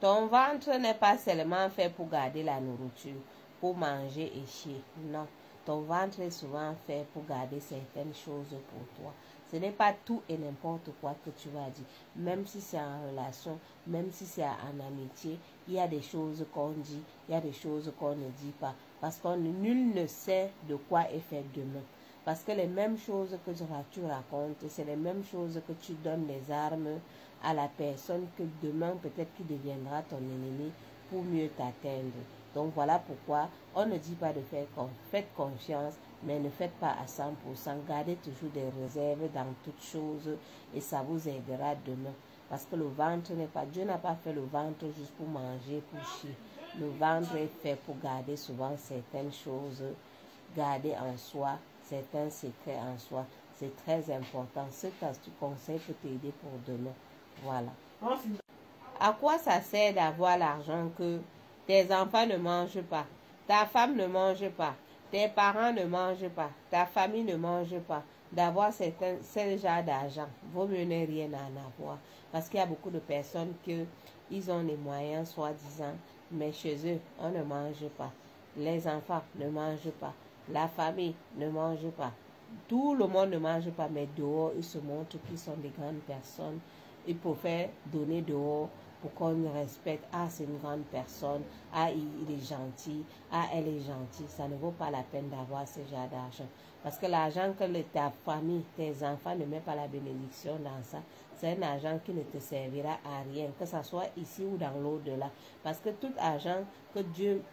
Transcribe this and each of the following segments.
Ton ventre n'est pas seulement fait pour garder la nourriture, pour manger et chier. Non, ton ventre est souvent fait pour garder certaines choses pour toi. Ce n'est pas tout et n'importe quoi que tu vas dire. Même si c'est en relation, même si c'est en amitié, il y a des choses qu'on dit, il y a des choses qu'on ne dit pas. Parce que nul ne sait de quoi est fait demain. Parce que les mêmes choses que tu racontes, c'est les mêmes choses que tu donnes les armes à la personne que demain peut-être qui deviendra ton ennemi pour mieux t'atteindre. Donc voilà pourquoi on ne dit pas de faire faites confiance, mais ne faites pas à 100%. Gardez toujours des réserves dans toutes choses et ça vous aidera demain. Parce que le ventre n'est pas, Dieu n'a pas fait le ventre juste pour manger, pour chier. Le ventre est fait pour garder souvent certaines choses, garder en soi certains secrets en soi. C'est très important. Cet conseil peut t'aider pour demain. Voilà. À quoi ça sert d'avoir l'argent que tes enfants ne mangent pas, ta femme ne mange pas, tes parents ne mangent pas, ta famille ne mange pas, d'avoir ce genre d'argent? Vaut mieux ne rien en avoir. Parce qu'il y a beaucoup de personnes ils ont les moyens, soi-disant, mais chez eux, on ne mange pas. Les enfants ne mangent pas. La famille ne mange pas. Tout le monde ne mange pas, mais dehors, ils se montrent qu'ils sont des grandes personnes. Ils préfèrent donner dehors pour qu'on le respecte. Ah, c'est une grande personne. Ah, il est gentil. Ah, elle est gentille. Ça ne vaut pas la peine d'avoir ce genre d'argent. Parce que l'argent que ta famille, tes enfants ne mettent pas la bénédiction dans ça, c'est un argent qui ne te servira à rien, que ce soit ici ou dans l'au-delà. Parce que tout argent que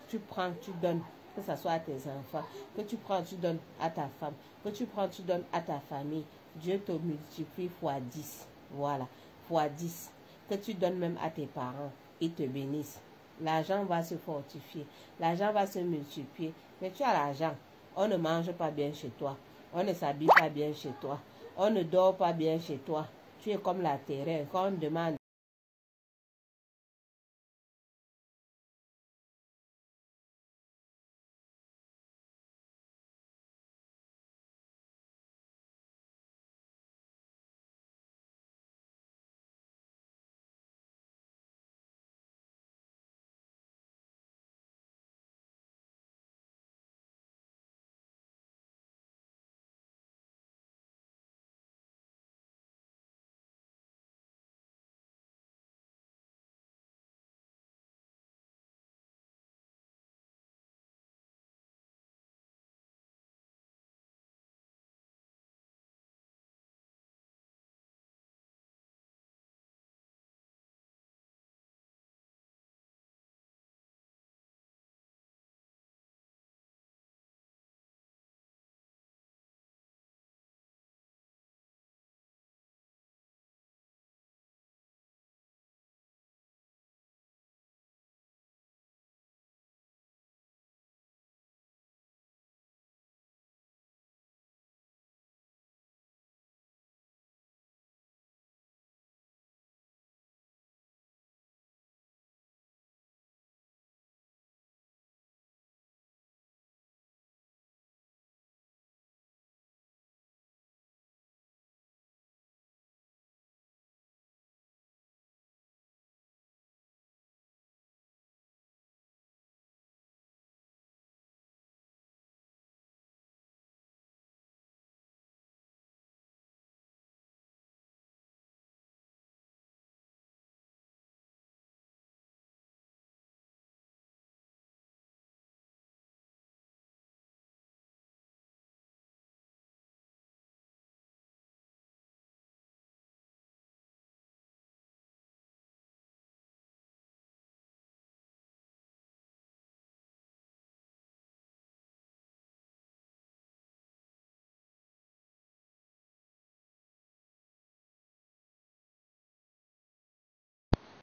tu prends, tu donnes, que ce soit à tes enfants, que tu prends, tu donnes à ta femme, que tu prends, tu donnes à ta famille, Dieu te multiplie fois 10. Voilà, fois 10. Que tu donnes même à tes parents, ils te bénissent. L'argent va se fortifier, l'argent va se multiplier. Mais tu as l'argent, on ne mange pas bien chez toi, on ne s'habille pas bien chez toi, on ne dort pas bien chez toi. Tu es comme la terreur. Quand on demande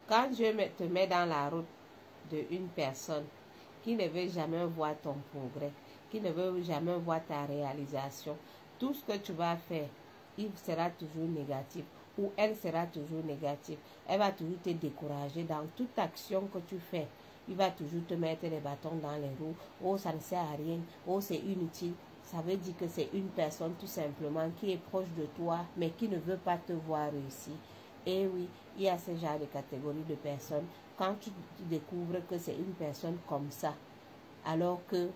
quand Dieu te met dans la route d'une personne qui ne veut jamais voir ton progrès, qui ne veut jamais voir ta réalisation, tout ce que tu vas faire, il sera toujours négatif ou elle sera toujours négative. Elle va toujours te décourager dans toute action que tu fais. Il va toujours te mettre les bâtons dans les roues. Oh, ça ne sert à rien. Oh, c'est inutile. Ça veut dire que c'est une personne tout simplement qui est proche de toi, mais qui ne veut pas te voir réussir. Et oui, il y a ce genre de catégorie de personnes quand tu découvres que c'est une personne comme ça, alors que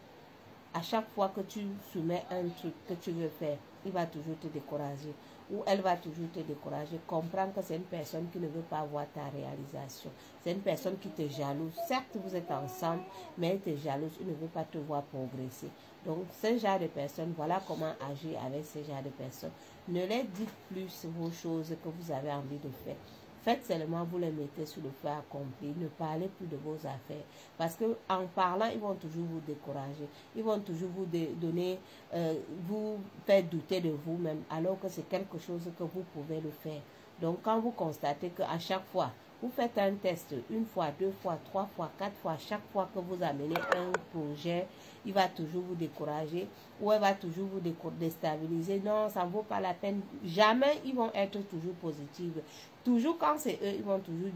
à chaque fois que tu soumets un truc que tu veux faire, il va toujours te décourager ou elle va toujours te décourager. Comprends que c'est une personne qui ne veut pas voir ta réalisation. C'est une personne qui te jalouse. Certes, vous êtes ensemble, mais elle te jalouse. Elle ne veut pas te voir progresser. Donc, ce genre de personnes, voilà comment agir avec ce genre de personnes. Ne les dites plus vos choses que vous avez envie de faire. Faites seulement, vous les mettez sur le feu accompli. Ne parlez plus de vos affaires. Parce que en parlant, ils vont toujours vous décourager. Ils vont toujours vous donner, vous faire douter de vous-même, alors que c'est quelque chose que vous pouvez le faire. Donc, quand vous constatez qu'à chaque fois, vous faites un test, une fois, deux fois, trois fois, quatre fois, chaque fois que vous amenez un projet, il va toujours vous décourager ou elle va toujours vous déstabiliser. Non, ça ne vaut pas la peine. Jamais ils vont être toujours positifs. Toujours quand c'est eux, ils vont toujours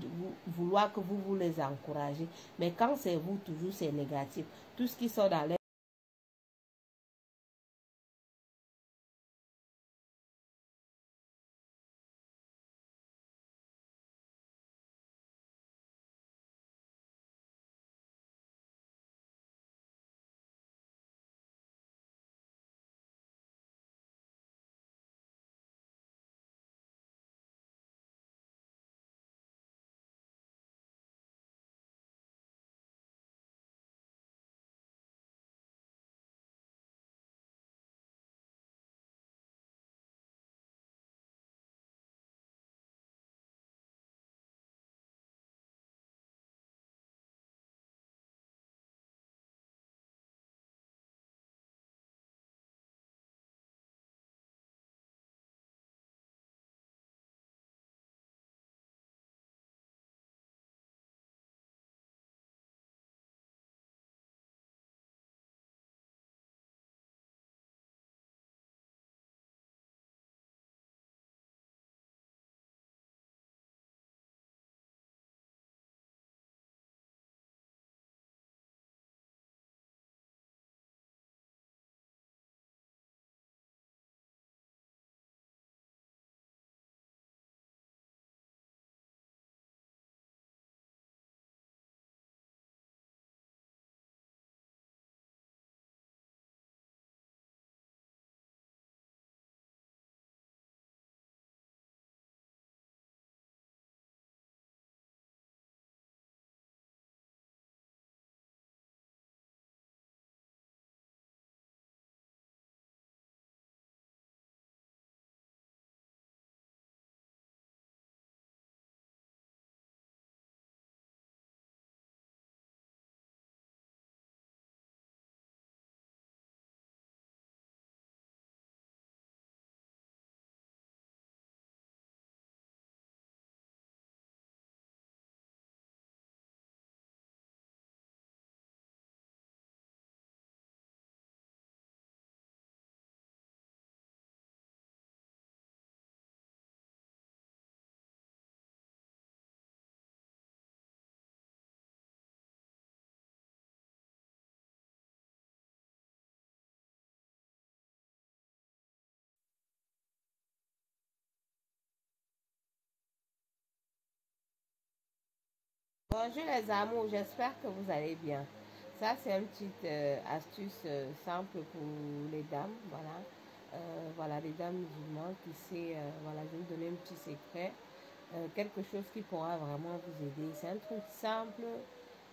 vouloir que vous les encouragez. Mais quand c'est vous, toujours c'est négatif. Tout ce qui sort dans l'air. Bonjour les amours, j'espère que vous allez bien. Ça, c'est une petite astuce simple pour les dames. Voilà. Voilà, les dames musulmanes qui sait, voilà, je vais vous donner un petit secret. Quelque chose qui pourra vraiment vous aider. C'est un truc simple,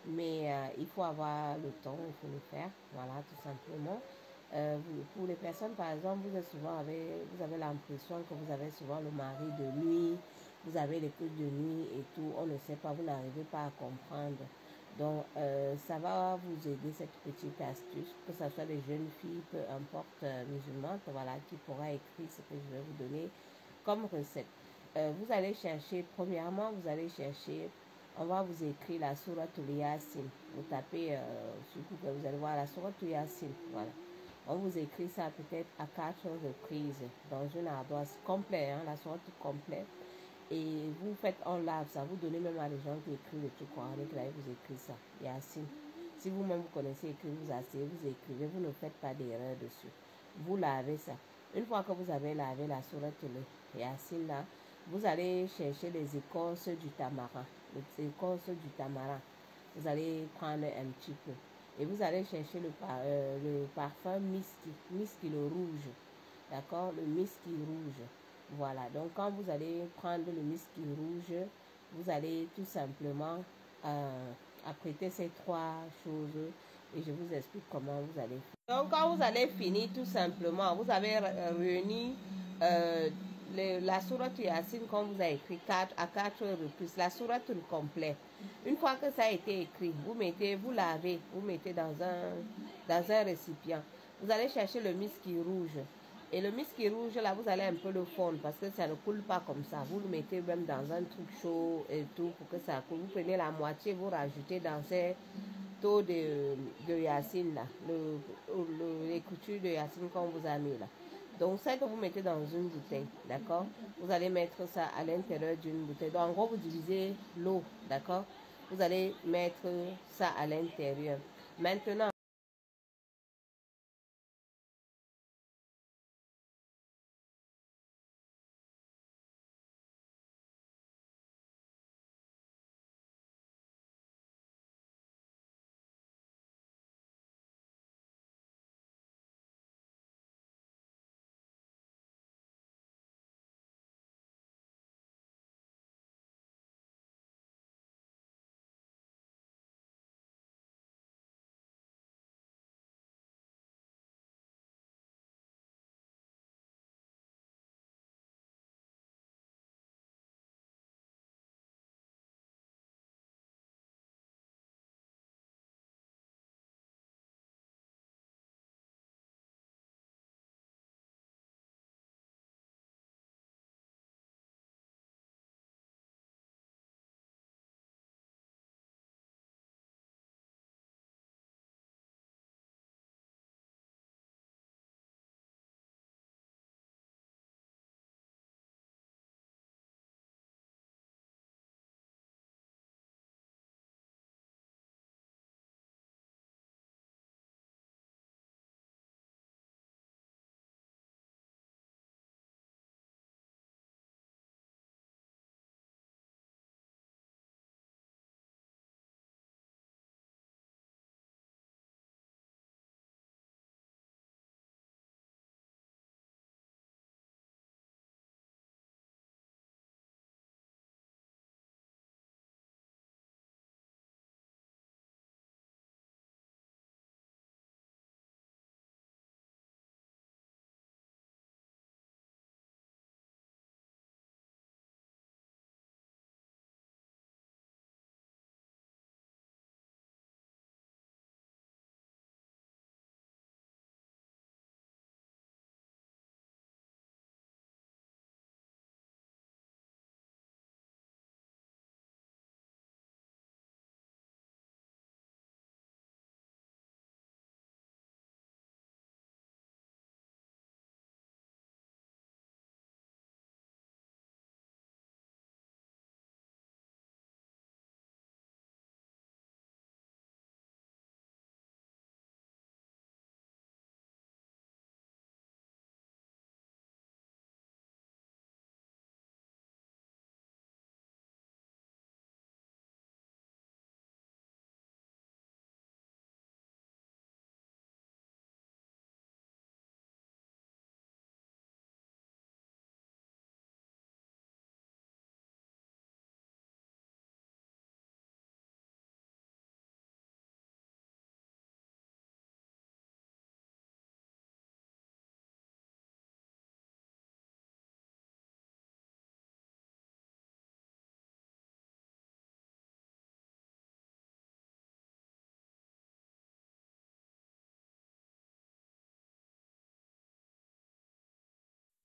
mais il faut avoir le temps, il faut le faire. Voilà, tout simplement. Pour les personnes, par exemple, vous avez l'impression que vous avez souvent le mari de nuit, vous avez les coups de nuit et tout, on ne sait pas, vous n'arrivez pas à comprendre. Donc, ça va vous aider cette petite astuce, que ce soit des jeunes filles, peu importe, musulmanes, voilà, qui pourra écrire ce que je vais vous donner comme recette. Vous allez chercher, premièrement, vous allez chercher, on va vous écrire la sourate Yasin. Vous tapez sur Google, vous allez voir la sourate Yasin, voilà. On vous écrit ça peut-être à 4 reprises dans une ardoise complète, hein, la sourate complète. Et vous faites en live, ça vous donnez même à les gens qui écrivent le truc coranique, là, vous écrivez ça, Yasin. Si vous-même vous connaissez écrire, vous asseyez, vous écrivez, vous ne faites pas d'erreur dessus. Vous lavez ça. Une fois que vous avez lavé la sourate Yasin là, vous allez chercher les écorces du tamarin. l'écorce du tamarin. Vous allez prendre un petit peu. Et vous allez chercher le parfum miski le rouge. D'accord? Le miski rouge. Voilà. Donc, quand vous allez prendre le miski rouge, vous allez tout simplement apprêter ces trois choses et je vous explique comment vous allez faire. Donc, quand vous allez finir, tout simplement, vous avez réuni la sourate Yassine qu'on vous a écrit à 4 reprises, la sourate complète. Une fois que ça a été écrit, vous lavez, vous mettez dans un récipient. Vous allez chercher le miski rouge. Et le miski rouge, là, vous allez un peu le fondre parce que ça ne coule pas comme ça. Vous le mettez même dans un truc chaud et tout pour que ça coule. Vous prenez la moitié, vous rajoutez dans ces taux de Yassine, là, les coutures de Yassine qu'on vous a mis là. Donc, ça que vous mettez dans une bouteille, d'accord? Vous allez mettre ça à l'intérieur d'une bouteille. Donc, en gros, vous divisez l'eau, d'accord? Vous allez mettre ça à l'intérieur. Maintenant,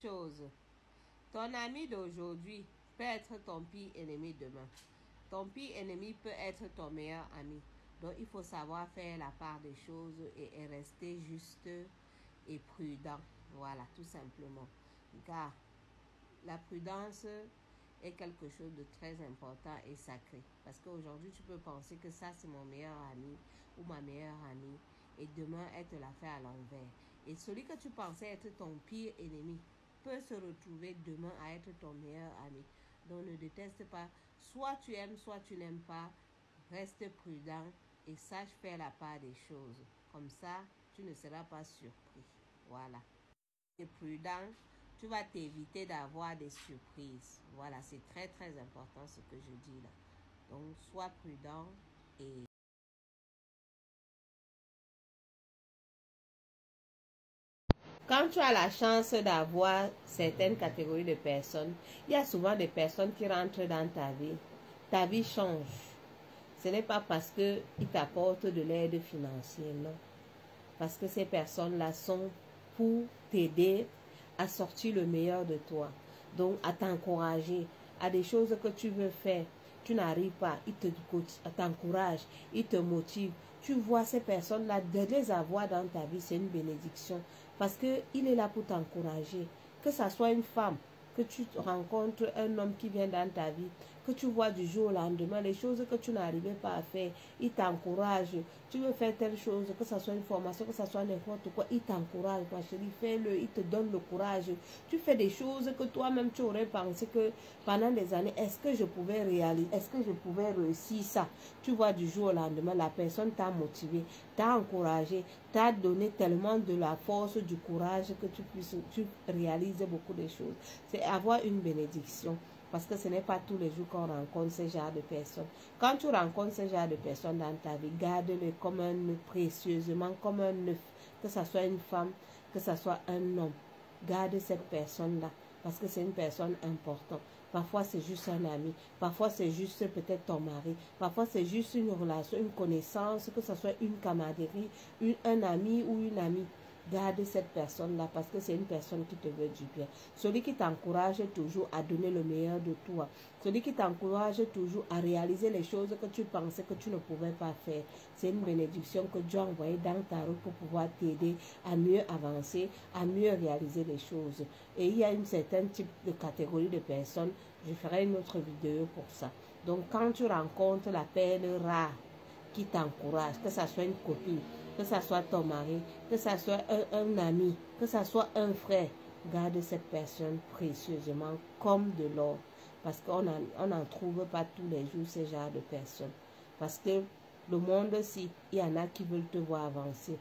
chose. Ton ami d'aujourd'hui peut être ton pire ennemi demain. Ton pire ennemi peut être ton meilleur ami. Donc, il faut savoir faire la part des choses et rester juste et prudent. Voilà, tout simplement. Car la prudence est quelque chose de très important et sacré. Parce qu'aujourd'hui, tu peux penser que ça, c'est mon meilleur ami ou ma meilleure amie. Et demain, elle te l'a fait à l'envers. Et celui que tu pensais être ton pire ennemi peut se retrouver demain à être ton meilleur ami. Donc, ne déteste pas Soit tu aimes, soit tu n'aimes pas. Reste prudent et sache faire la part des choses. Comme ça, tu ne seras pas surpris. Voilà. Tu es prudent, tu vas t'éviter d'avoir des surprises. Voilà, c'est très très important ce que je dis là. Donc, sois prudent et quand tu as la chance d'avoir certaines catégories de personnes, il y a souvent des personnes qui rentrent dans ta vie change. Ce n'est pas parce qu'ils t'apportent de l'aide financière, non. Parce que ces personnes-là sont pour t'aider à sortir le meilleur de toi. Donc, à t'encourager à des choses que tu veux faire. Tu n'arrives pas, ils t'encouragent, ils te motivent. Tu vois ces personnes-là, de les avoir dans ta vie, c'est une bénédiction. Parce qu'il est là pour t'encourager. Que ça soit une femme, que tu rencontres un homme qui vient dans ta vie, que tu vois du jour au lendemain, les choses que tu n'arrivais pas à faire, il t'encourage. Tu veux faire telle chose, que ce soit une formation, que ce soit n'importe quoi, il t'encourage, ma chérie, fais-le, il te donne le courage. Tu fais des choses que toi-même tu aurais pensé que pendant des années, est-ce que je pouvais réaliser, est-ce que je pouvais réussir ça? Tu vois du jour au lendemain, la personne t'a motivé, t'a encouragé, t'a donné tellement de la force, du courage que tu réalises beaucoup de choses. C'est avoir une bénédiction. Parce que ce n'est pas tous les jours qu'on rencontre ce genre de personnes. Quand tu rencontres ce genre de personnes dans ta vie, garde-le comme un œuf, précieusement, comme un œuf. Que ce soit une femme, que ce soit un homme. Garde cette personne-là. Parce que c'est une personne importante. Parfois, c'est juste un ami. Parfois, c'est juste peut-être ton mari. Parfois, c'est juste une relation, une connaissance, que ce soit une camaraderie, un ami ou une amie. Garde cette personne-là parce que c'est une personne qui te veut du bien. Celui qui t'encourage toujours à donner le meilleur de toi. Celui qui t'encourage toujours à réaliser les choses que tu pensais que tu ne pouvais pas faire. C'est une bénédiction que Dieu a envoyée dans ta route pour pouvoir t'aider à mieux avancer, à mieux réaliser les choses. Et il y a une certaine type de catégorie de personnes. Je ferai une autre vidéo pour ça. Donc quand tu rencontres la perle rare qui t'encourage, que ça soit une copine, que ça soit ton mari, que ça soit un ami, que ça soit un frère, garde cette personne précieusement comme de l'or. Parce qu'on n'en trouve pas tous les jours ce genre de personnes. Parce que le monde-ci, il y en a qui veulent te voir avancer.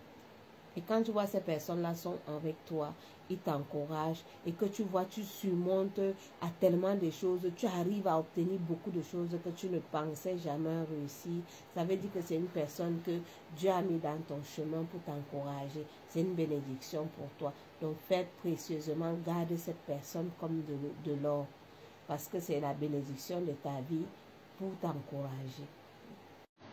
Et quand tu vois ces personnes-là sont avec toi, ils t'encouragent et que tu vois, tu surmontes à tellement de choses, tu arrives à obtenir beaucoup de choses que tu ne pensais jamais réussir. Ça veut dire que c'est une personne que Dieu a mis dans ton chemin pour t'encourager. C'est une bénédiction pour toi. Donc faites précieusement, garde cette personne comme de l'or. Parce que c'est la bénédiction de ta vie pour t'encourager.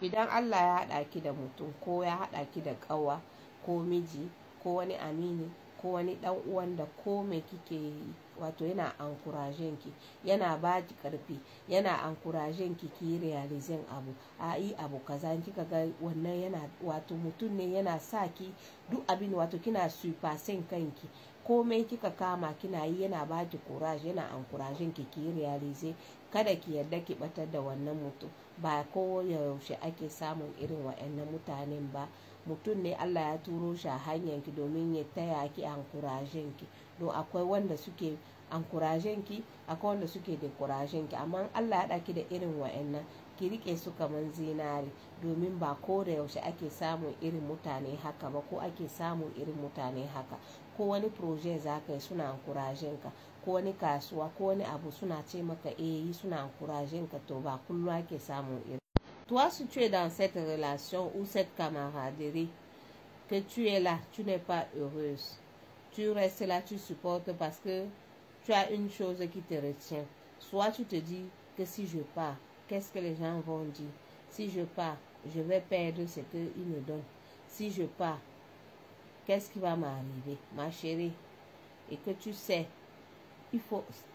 Idan Allah ya haɗa ki da mutum ko ya haɗa ki da ƙawa ko miji ko wani amini ko wani ɗan uwan da ko me kike yi wato yana ankurajen ki, yana ba ki ƙarfi, yana ankurajen ki ki realizin abu, a yi abu kaza kika ga wannan yana wato mutum ne yana sa ki duk abin wato kina surpassing kanki, komai kika kama kina yi yana ba ki courage, yana ankurajen ki ki realize. Kada ki yarda ki batar da wannan mutum. Ba ko yaushe ake samun irin wa'annan mutanen ba. Mutum ne Allah ya turo shi a hanyar ki domin ya taya ki ankurajen ki. Don akwai wanda suke ankurajen ki, akwai wanda suke dekurajen ki. Amma Allah ya ɗaki da irin wa'annan, ki rike su kamar zinari, domin ba ko da yaushe ake samun irin mutane haka ba, ko ake samun irin mutane haka. Ko wani projet za ka yi suna ankurajen ka, ko wani kasuwa ko wani abu suna ce maka yi suna ankurajen ka, to ba kullum ake samun irin. Toi, si tu es dans cette relation ou cette camaraderie, que tu es là, tu n'es pas heureuse, tu restes là, tu supportes parce que tu as une chose qui te retient. Soit tu te dis que si je pars, qu'est-ce que les gens vont dire? Si je pars, je vais perdre ce qu'ils me donnent. Si je pars, qu'est-ce qui va m'arriver, ma chérie? Et que tu sais,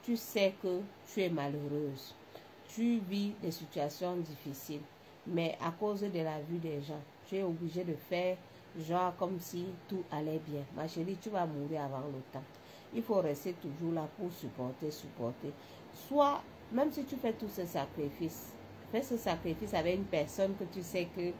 tu sais que tu es malheureuse. Tu vis des situations difficiles, mais à cause de la vue des gens, tu es obligé de faire genre comme si tout allait bien. Ma chérie, tu vas mourir avant le temps. Il faut rester toujours là pour supporter. Soit, même si tu fais tous ces sacrifices, fais ce sacrifice avec une personne que tu sais que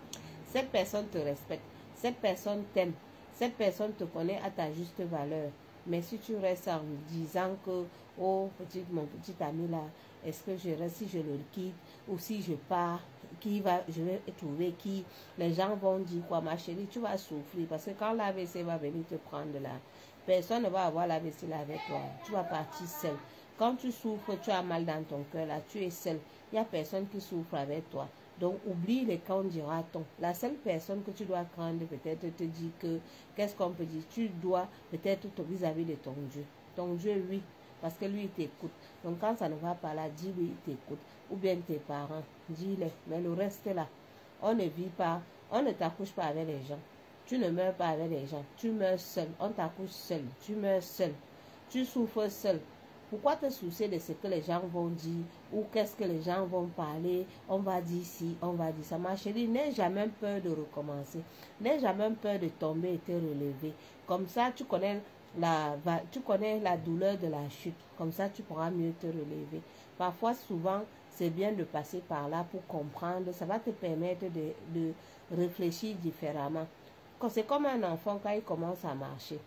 cette personne te respecte, cette personne t'aime, cette personne te connaît à ta juste valeur. Mais si tu restes en disant que, oh, mon petit ami là, est-ce que je reste si je le quitte ou si je pars, je vais trouver qui, les gens vont dire quoi, ma chérie, tu vas souffrir parce que quand l'AVC va venir te prendre là, personne ne va avoir la vaisselle avec toi. Tu vas partir seul. Quand tu souffres, tu as mal dans ton cœur, là, tu es seul. Il n'y a personne qui souffre avec toi. Donc, oublie les quand dira-t-on. La seule personne que tu dois craindre, peut-être te dire que, qu'est-ce qu'on peut dire? Tu dois peut-être vis-à-vis de ton Dieu. Ton Dieu, oui, parce que lui, il t'écoute. Donc, quand ça ne va pas là, dis-lui, il t'écoute. Ou bien tes parents, dis-le. Mais le reste là, on ne vit pas, on ne t'accouche pas avec les gens. Tu ne meurs pas avec les gens. Tu meurs seul. On t'accouche seul. Tu meurs seul. Tu souffres seul. Pourquoi te soucier de ce que les gens vont dire ou qu'est-ce que les gens vont parler? On va dire ci, on va dire ça. Ma chérie, n'aie jamais peur de recommencer. N'aie jamais peur de tomber et te relever. Comme ça, tu connais la douleur de la chute. Comme ça, tu pourras mieux te relever. Parfois, souvent, c'est bien de passer par là pour comprendre. Ça va te permettre de réfléchir différemment. C'est comme un enfant quand il commence à marcher.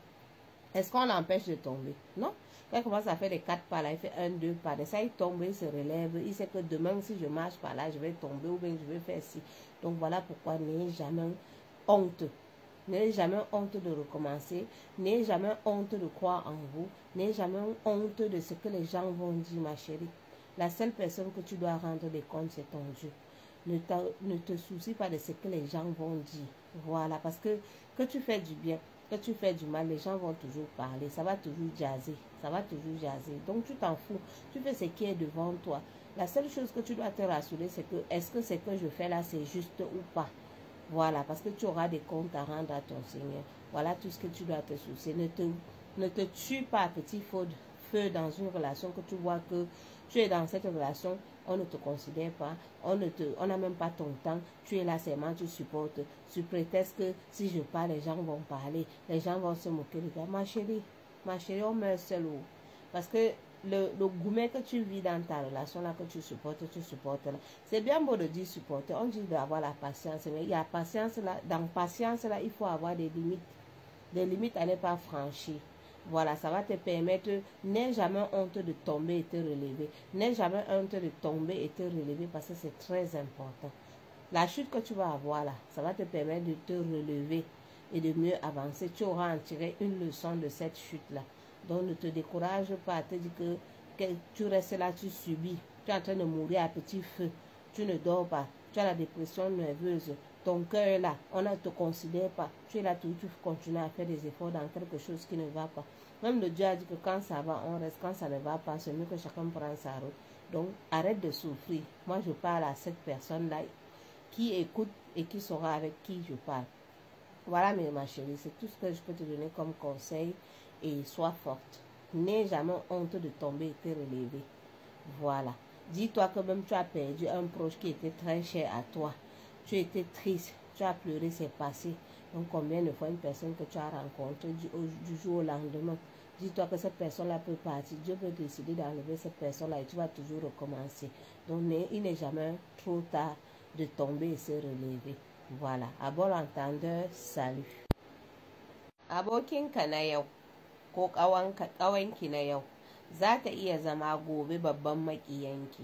Est-ce qu'on l'empêche de tomber? Non. Quand il commence à faire les 4 pas là, il fait 1, 2 pas. De ça, il tombe, il se relève. Il sait que demain, si je marche par là, je vais tomber ou bien je vais faire ci. Donc voilà pourquoi n'ayez jamais honte. N'ayez jamais honte de recommencer. N'ayez jamais honte de croire en vous. N'ayez jamais honte de ce que les gens vont dire, ma chérie. La seule personne que tu dois rendre des comptes, c'est ton Dieu. Ne te soucie pas de ce que les gens vont dire. Voilà, parce que tu fais du bien, que tu fais du mal, les gens vont toujours parler. Ça va toujours jaser. Ça va toujours jaser. Donc, tu t'en fous. Tu fais ce qui est devant toi. La seule chose que tu dois te rassurer, c'est que est-ce que ce que je fais là, c'est juste ou pas? Voilà, parce que tu auras des comptes à rendre à ton Seigneur. Voilà tout ce que tu dois te soucier. Ne te tue pas à petit feu dans une relation que tu vois que tu es dans cette relation, on ne te considère pas, on n'a même pas ton temps, tu es là seulement, tu supportes, sous prétexte que si je parle, les gens vont parler, les gens vont se moquer de toi. Ma chérie, on meurt seul. Parce que le gourmet que tu vis dans ta relation là, que tu supportes là. C'est bien beau de dire supporter, on dit d'avoir la patience, mais il y a patience là, dans patience là, il faut avoir des limites à ne pas franchir. Voilà, ça va te permettre, n'aie jamais honte de tomber et te relever. N'aie jamais honte de tomber et te relever parce que c'est très important. La chute que tu vas avoir là, ça va te permettre de te relever et de mieux avancer. Tu auras en tiré une leçon de cette chute-là. Donc ne te décourage pas, te dis que tu restes là, tu subis. Tu es en train de mourir à petit feu. Tu ne dors pas. Tu as la dépression nerveuse. Ton cœur est là. On ne te considère pas. Tu es là, tu continues à faire des efforts dans quelque chose qui ne va pas. Même le Dieu a dit que quand ça va, on reste. Quand ça ne va pas, c'est mieux que chacun prenne sa route. Donc arrête de souffrir. Moi, je parle à cette personne-là qui écoute et qui saura avec qui je parle. Voilà, ma chérie, c'est tout ce que je peux te donner comme conseil. Et sois forte. N'aie jamais honte de tomber et te relever. Voilà. Dis-toi que même tu as perdu un proche qui était très cher à toi. Tu étais triste. Tu as pleuré, c'est passé. Donc combien de fois une personne que tu as rencontrée du jour au lendemain, dis-toi que cette personne-là peut partir. Dieu peut décider d'enlever cette personne-là et tu vas toujours recommencer. Donc il n'est jamais trop tard de tomber et se relever. Voilà. À bon entendeur, salut. Abokinka na yau ko ƙawanki na yau za ta iya zama gobe babban maƙiyanki.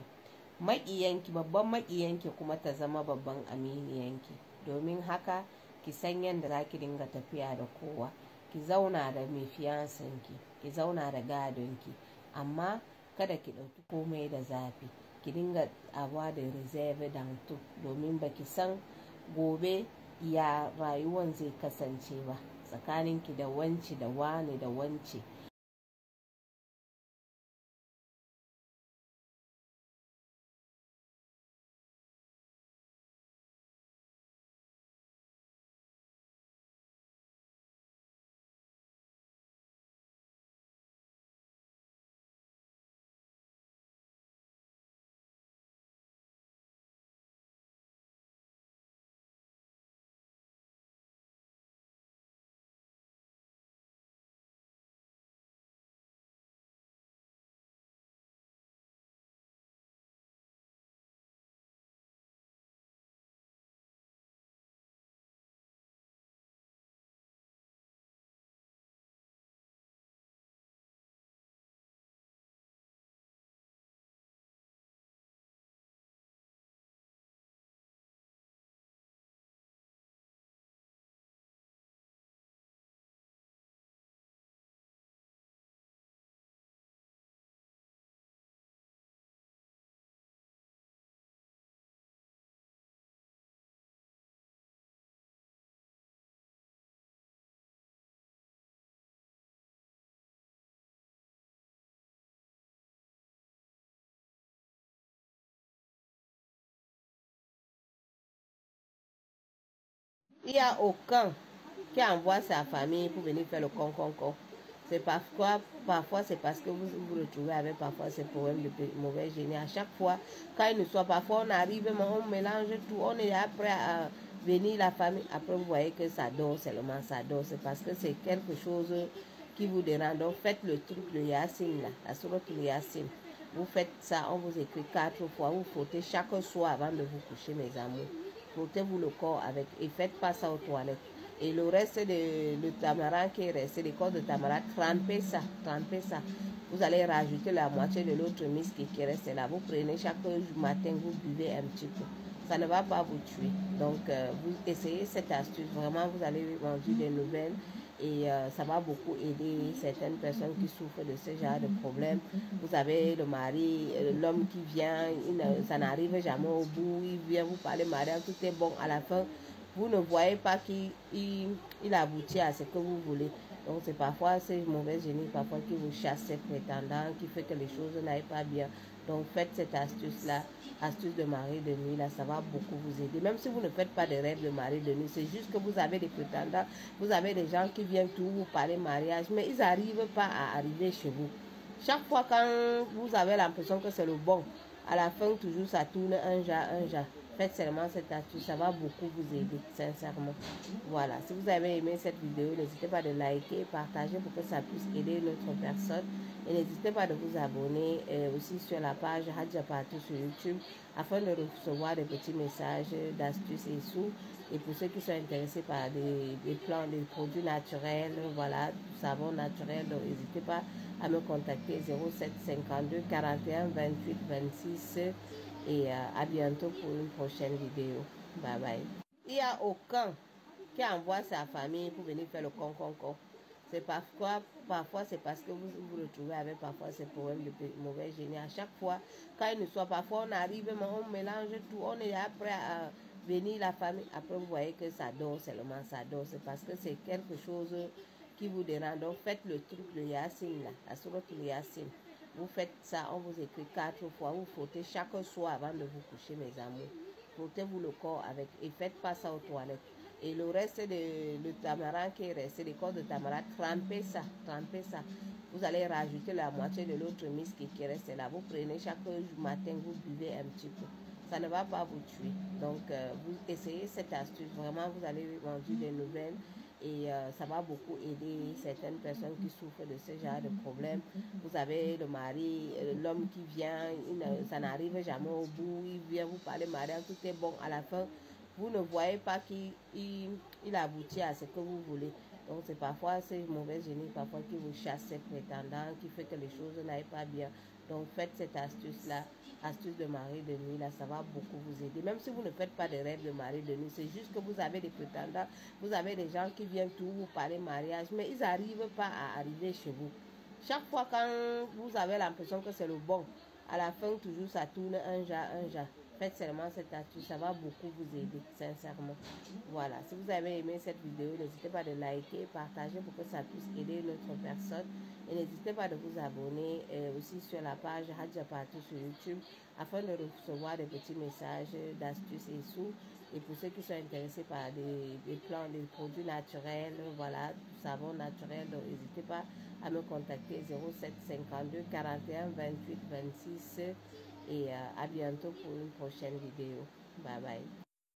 Babban maƙiyanki kuma ta zama babban aminiyanki. Domin haka ki san yadda za ki dinga tafiya da kowa. Ki zauna da mai fiyansanki, ki zauna da gadonki, amma kada ki ɗauki komai da zafi. Ki dinga abuwa da reserve dantu domin baki san gobe ya rayuwan zai kasance ba. Tsakaninki da wance da wane da wance Il n'y a aucun qui envoie sa famille pour venir faire le con. C'est parfois c'est parce que vous vous retrouvez avec parfois ces problèmes de mauvais génie. À chaque fois, quand il ne soit parfois, on arrive, on mélange tout, on est après à venir la famille. Après, vous voyez que ça dort seulement, ça dort. C'est parce que c'est quelque chose qui vous dérange. Donc, faites le truc de Yassine, là, la sourate de Yassine. Vous faites ça, on vous écrit 4 fois. Vous frottez chaque soir avant de vous coucher, mes amours. Frottez-vous le corps avec et faites pas ça aux toilettes. Et le reste de tamarin qui est resté, le corps de tamarin, trempez ça. Vous allez rajouter la moitié de l'autre miski qui reste là. Vous prenez chaque matin, vous buvez un petit peu. Ça ne va pas vous tuer. Donc, vous essayez cette astuce. Vraiment, vous allez vendre des nouvelles. Et ça va beaucoup aider certaines personnes qui souffrent de ce genre de problème. Vous avez le mari, l'homme qui vient, ça n'arrive jamais au bout, il vient vous parler mariage, tout est bon. À la fin, vous ne voyez pas qu'il aboutit à ce que vous voulez. Donc c'est parfois ces mauvais génies, parfois qui vous chassent ces prétendants, qui fait que les choses n'aillent pas bien. Donc faites cette astuce-là, astuce de mari de nuit, là, ça va beaucoup vous aider. Même si vous ne faites pas de rêve de mari de nuit, c'est juste que vous avez des prétendants, vous avez des gens qui viennent tout vous parler mariage, mais ils n'arrivent pas à arriver chez vous. Chaque fois quand vous avez l'impression que c'est le bon, à la fin toujours ça tourne un genre. Faites seulement cette astuce, ça va beaucoup vous aider, sincèrement. Voilà, si vous avez aimé cette vidéo, n'hésitez pas de liker, partager pour que ça puisse aider d'autres personnes. Et n'hésitez pas de vous abonner aussi sur la page Hadja Partout sur YouTube afin de recevoir des petits messages d'astuces et sous. Et pour ceux qui sont intéressés par des plans, des produits naturels, voilà, du savon naturel, donc n'hésitez pas à me contacter 07 52 41 28 26 et à bientôt pour une prochaine vidéo. Bye bye. Il n'y a aucun qui envoie sa famille pour venir faire le con. C'est parfois c'est parce que vous vous retrouvez avec parfois ces problèmes de mauvais génie. À chaque fois, quand il ne soit parfois, on arrive, on mélange tout, on est après à venir la famille. Après, vous voyez que ça dort seulement, ça dort. C'est parce que c'est quelque chose qui vous dérange. Donc, faites le truc de Yassine, là, la sourate de Yassine. Vous faites ça, on vous écrit 4 fois. Vous frottez chaque soir avant de vous coucher, mes amours. Frottez-vous le corps avec et faites pas ça aux toilettes. Et le reste de tamarin qui est resté, le corps de tamarin, trempez ça. Vous allez rajouter la moitié de l'autre miski qui reste là. Vous prenez chaque matin, vous buvez un petit peu. Ça ne va pas vous tuer. Donc, vous essayez cette astuce. Vraiment, vous allez vendre des nouvelles. Et ça va beaucoup aider certaines personnes qui souffrent de ce genre de problème. Vous avez le mari, l'homme qui vient, ça n'arrive jamais au bout, il vient vous parler mariage, tout est bon. À la fin, vous ne voyez pas qu'il aboutit à ce que vous voulez. Donc c'est parfois ces mauvais génies, parfois qui vous chassent ces prétendants, qui fait que les choses n'aillent pas bien. Donc faites cette astuce-là, astuce de mari de nuit, là, ça va beaucoup vous aider. Même si vous ne faites pas de rêve de mari de nuit, c'est juste que vous avez des prétendants, vous avez des gens qui viennent tout vous parler mariage, mais ils n'arrivent pas à arriver chez vous. Chaque fois quand vous avez l'impression que c'est le bon, à la fin toujours ça tourne un genre. Faites seulement cette astuce, ça va beaucoup vous aider, sincèrement. Voilà, si vous avez aimé cette vidéo, n'hésitez pas de liker, partager pour que ça puisse aider d'autres personnes. Et n'hésitez pas de vous abonner aussi sur la page Hadja Partout sur YouTube afin de recevoir des petits messages d'astuces et sous. Et pour ceux qui sont intéressés par des plans, des produits naturels, voilà, du savon naturel, donc n'hésitez pas à me contacter 07 52 41 28 26 et à bientôt pour une prochaine vidéo. Bye bye.